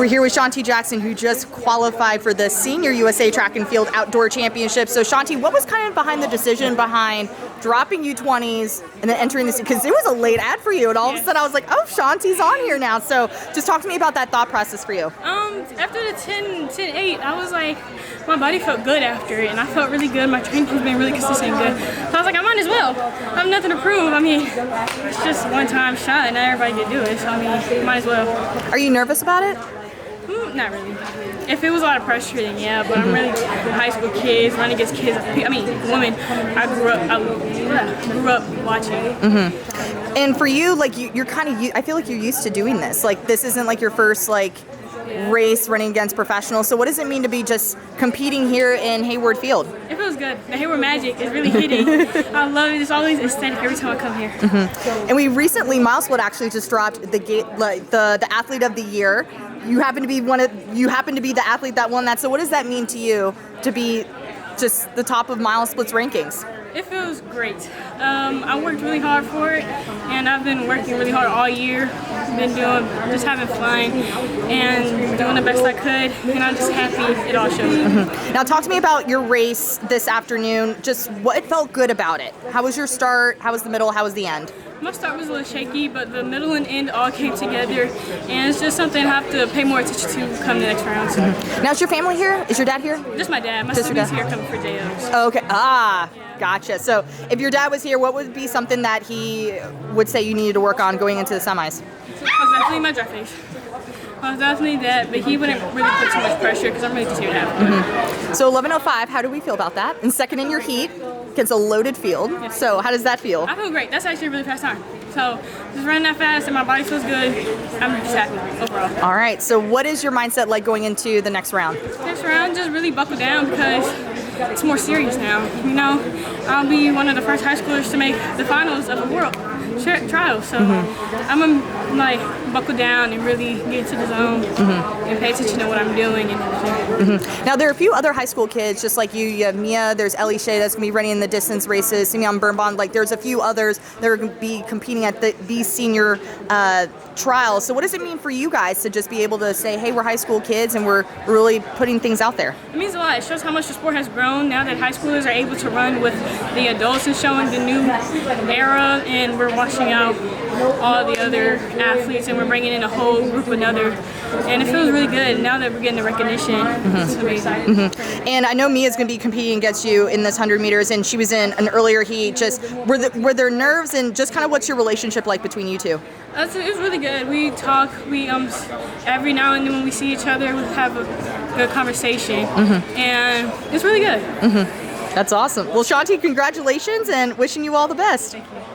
We're here with Shawnti Jackson, who just qualified for the Senior USA Track and Field Outdoor Championship. So Shawnti, what was kind of behind the decision behind dropping U20s and then entering this? Because it was a late ad for you, and all of a sudden I was like, oh, Shawnti's on here now. So just talk to me about that thought process for you. After the 10-8, I was like, my body felt good after it, and I felt really good. My training has been really consistent and good. So I was like, I might as well. I have nothing to prove. I mean, it's just one time shot, and not everybody can do it. So I mean, might as well. Are you nervous about it? Not really. If it was a lot of pressure, then yeah. But I'm really high school kids running against kids. I mean, women. I grew up watching. And for you, like you're kind of, I feel like you're used to doing this. Like this isn't like your first race running against professionals. So what does it mean to be just competing here in Hayward Field? It feels good. The Hayward Magic is really hitting. I love it. It's always aesthetic every time I come here. And we recently, Milesplit actually just dropped the athlete of the year. You happen to be the athlete that won that. So what does that mean to you to be just the top of Milesplit's rankings? It feels great. I worked really hard for it, and I've been working really hard all year. Just having fun and doing the best I could, and I'm just happy it all showed. Now talk to me about your race this afternoon. Just what felt good about it? How was your start? How was the middle? How was the end? My start was a little shaky, but the middle and end all came together, and it's just something I have to pay more attention to come the next round. So. Now is your family here? Is your dad here? Just my dad. My sister's here coming for JOs. Oh, okay. Gotcha. So if your dad was here, what would be something that he would say you needed to work on going into the semis? Definitely my drive face. Definitely that, but he wouldn't really put too much pressure because I'm really just here to have fun. So 11:05, how do we feel about that? And second in your heat against a loaded field. Yes. So how does that feel? I feel great. That's actually a really fast time. So just running that fast and my body feels good. I'm just happy overall. All right. So what is your mindset like going into the next round? Next round, just really buckle down because it's more serious now. You know, I'll be one of the first high schoolers to make the finals of a world trial. So I'm gonna buckle down and really get into the zone and pay attention to what I'm doing. Now there are a few other high school kids just like you. You have Mia, there's Ellie Shea that's gonna be running in the distance races, Simeon Birnbaum, like there's a few others that are gonna be competing at these senior trials. So what does it mean for you guys to just be able to say, hey, we're high school kids and we're really putting things out there? It means a lot. It shows how much the sport has grown now that high schoolers are able to run with the adults and showing the new era, and we're washing out all the other athletes and we're bringing in a whole group another, and it feels really good now that we're getting the recognition. It's amazing. And I know Mia's going to be competing against you in this 100 meters, and she was in an earlier heat. Just were there nerves, and just kind of what's your relationship like between you two? It was really good. We talk. We every now and then when we see each other, we have a good conversation, and it's really good. That's awesome. Well, Shawnti, congratulations, and wishing you all the best. Thank you.